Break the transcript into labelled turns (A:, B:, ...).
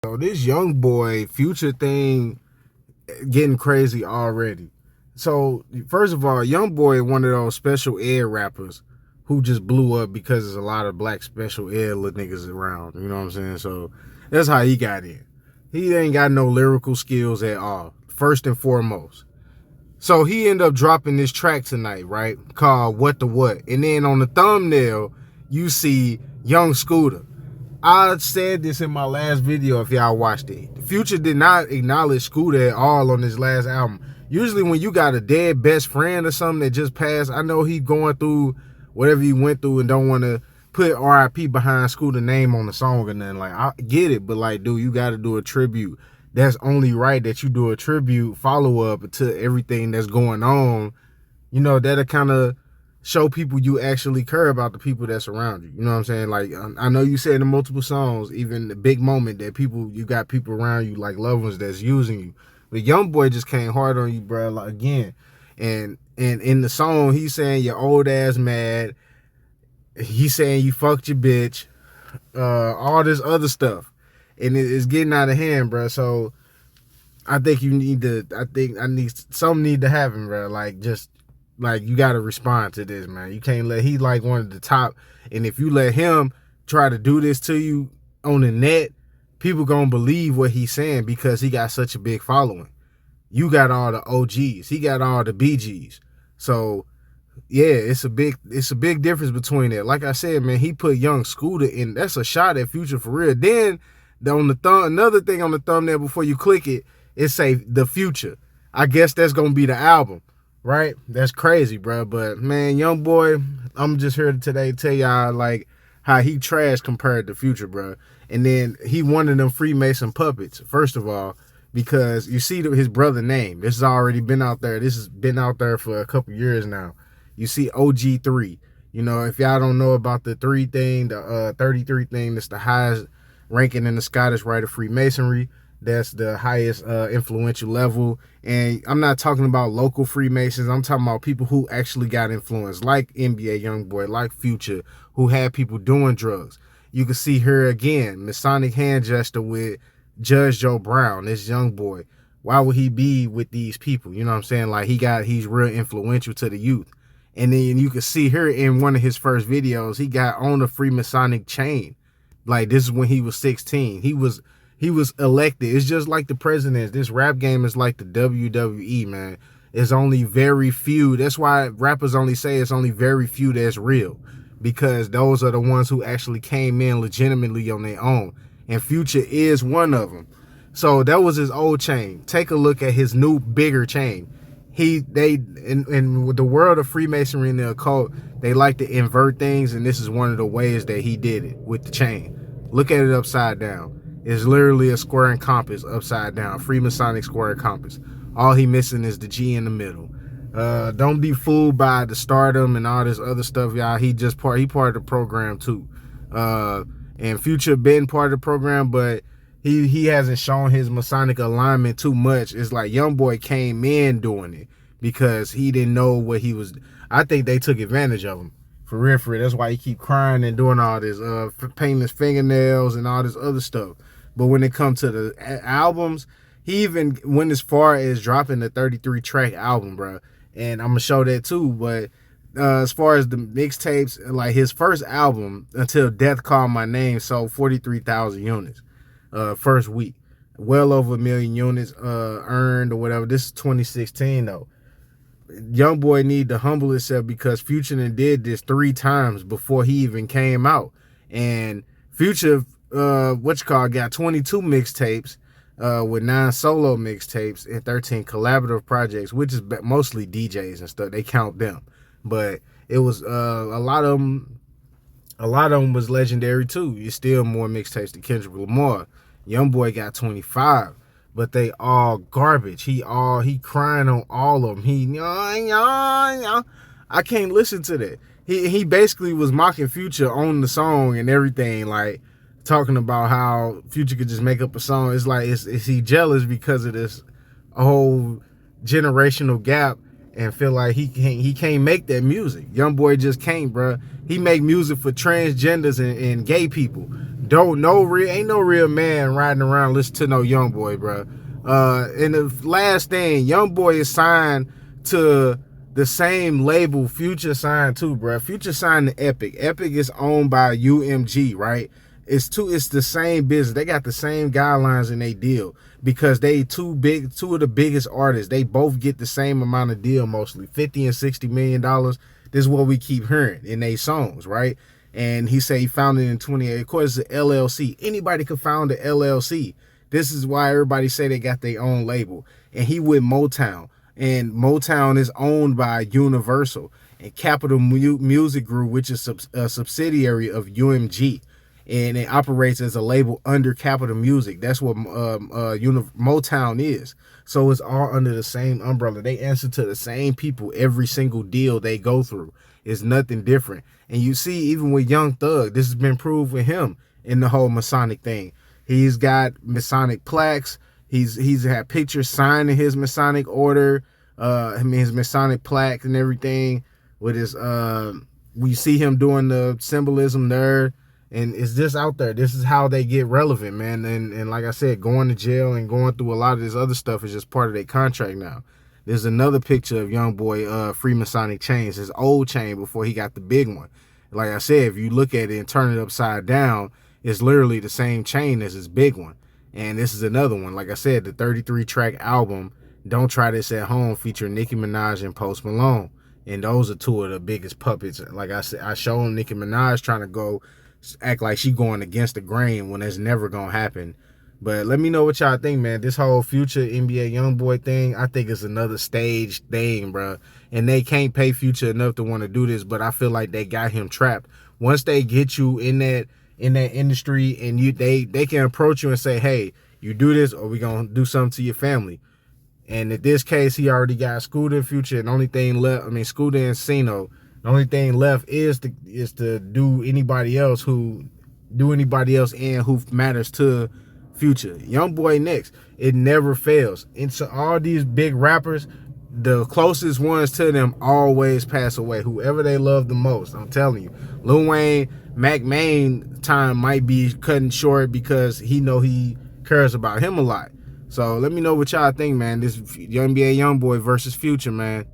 A: So this Youngboy Future thing getting crazy already. So first of all, Youngboy one of those special ed rappers who just blew up because there's a lot of black special ed little niggas around. You know what I'm saying? So that's how he got in. He ain't got no lyrical skills at all, first and foremost. So he ended up dropping this track tonight, right? Called What the What. And then on the thumbnail, you see Young Scooter. I said this in my last video if y'all watched it. Future did not acknowledge Scooter at all on his last album. Usually when you got a dead best friend or something that just passed, I know he going through whatever he went through and don't want to put RIP behind Scooter's name on the song or nothing. Like, I get it, but like, dude, you got to do a tribute. That's only right that you do a tribute follow-up to everything that's going on. You know, that'll kind of show people you actually care about the people that's around you. You know what I'm saying? Like, I know you said in multiple songs, even the big moment that you got people around you, like loved ones that's using you. But Youngboy just came hard on you, bro, like, again. And in the song, he's saying your old ass mad. He's saying you fucked your bitch. All this other stuff. And it's getting out of hand, bro. So I think something need to happen, bro. Like, just like, you got to respond to this, man. You can't he like one of the top. And if you let him try to do this to you on the net, people gonna believe what he's saying because he got such a big following. You got all the OGs. He got all the BGs. So yeah, it's a big difference between it. Like I said, man, he put Young Scooter in. That's a shot at Future for real. Then another thing on the thumbnail before you click it, it say The Future. I guess that's gonna be the album, right? That's crazy, bro. But man, Youngboy, I'm just here today to tell y'all like how he trash compared to Future, bro. And then he one of them Freemason puppets, first of all, because you see his brother name. This has already been out there. This has been out there for a couple years now. You see OG3. You know, if y'all don't know about the 3 thing, the 33 thing, that's the highest ranking in the Scottish Rite of Freemasonry. That's the highest influential level. And I'm not talking about local Freemasons. I'm talking about people who actually got influence, like NBA Youngboy, like Future, who had people doing drugs. You can see here again, Masonic hand gesture with Judge Joe Brown, this Youngboy. Why would he be with these people? You know what I'm saying? Like, he's real influential to the youth. And then you can see here in one of his first videos, he got on the Freemasonic chain. Like, this is when he was 16. He was elected. It's just like the presidents. This rap game is like the WWE, man. It's only very few. That's why rappers only say it's only very few that's real, because those are the ones who actually came in legitimately on their own. And Future is one of them. So that was his old chain. Take a look at his new, bigger chain. In the world of Freemasonry and the occult, they like to invert things, and this is one of the ways that he did it with the chain. Look at it upside down. It's literally a square and compass upside down. Freemasonic square and compass. All he missing is the G in the middle. Don't be fooled by the stardom and all this other stuff, y'all. He part of the program too. And Future been part of the program, but he hasn't shown his Masonic alignment too much. It's like Youngboy came in doing it because he didn't know what he was. I think they took advantage of him. For real, for real. That's why he keep crying and doing all this, painting his fingernails and all this other stuff. But when it comes to the albums, he even went as far as dropping the 33 track album, bro. And I'm gonna show that too. But as far as the mixtapes, like his first album, Until Death Called My Name, sold 43,000 units first week. Well over 1 million units earned or whatever. This is 2016 though. Youngboy need to humble himself because Future did this 3 times before he even came out. And Future, got 22 mixtapes with 9 solo mixtapes and 13 collaborative projects, which is mostly DJs and stuff. They count them, but it was a lot of them. A lot of them was legendary too. It's still more mixtapes than Kendrick Lamar. Youngboy got 25. But they all garbage. He crying on all of them. I can't listen to that. He basically was mocking Future on the song and everything, like talking about how Future could just make up a song. It's like, is he jealous because of this whole generational gap and feel like he can't make that music? Youngboy just can't, bro. He make music for transgenders and gay people. Ain't no real man riding around listening to no Youngboy, bro. And the last thing, Youngboy is signed to the same label Future signed to, bro. Future signed to Epic. Epic is owned by UMG, right? It's the same business. They got the same guidelines in they deal because they two of the biggest artists. They both get the same amount of deal, mostly $50 and $60 million. This is what we keep hearing in their songs, right? And he said he founded it in 28. Of course, it's an LLC. Anybody could found an LLC. This is why everybody say they got their own label. And he with Motown. And Motown is owned by Universal. And Capitol Music Group, which is a subsidiary of UMG. And it operates as a label under Capitol Music. That's what Motown is. So it's all under the same umbrella. They answer to the same people every single deal they go through. It's nothing different. And you see, even with Young Thug, this has been proved with him in the whole Masonic thing. He's got Masonic plaques. He's had pictures signed in his Masonic order. His Masonic plaque and everything. With his we see him doing the symbolism there. And it's just out there. This is how they get relevant, man. And like I said, going to jail and going through a lot of this other stuff is just part of their contract now. There's another picture of Youngboy Freemasonic chains, his old chain before he got the big one. Like I said, if you look at it and turn it upside down, it's literally the same chain as his big one. And this is another one. Like I said, the 33-track album, Don't Try This at Home, featuring Nicki Minaj and Post Malone. And those are two of the biggest puppets. Like I said, I show him Nicki Minaj trying to go act like she going against the grain when it's never gonna happen. But let me know what y'all think, man. This whole Future NBA Youngboy thing, I think it's another staged thing, bro. And they can't pay Future enough to want to do this, but I feel like they got him trapped. Once they get you in that industry and they can approach you and say, hey, you do this or we gonna do something to your family. And in this case, he already got Scooter and Future, and the only thing left, Scooter and Sino. The only thing left is to do anybody else and who matters to Future. Youngboy next. It never fails. And so all these big rappers, the closest ones to them always pass away. Whoever they love the most, I'm telling you. Lil Wayne, Mac Main time might be cutting short because he cares about him a lot. So let me know what y'all think, man. This NBA Youngboy versus Future, man.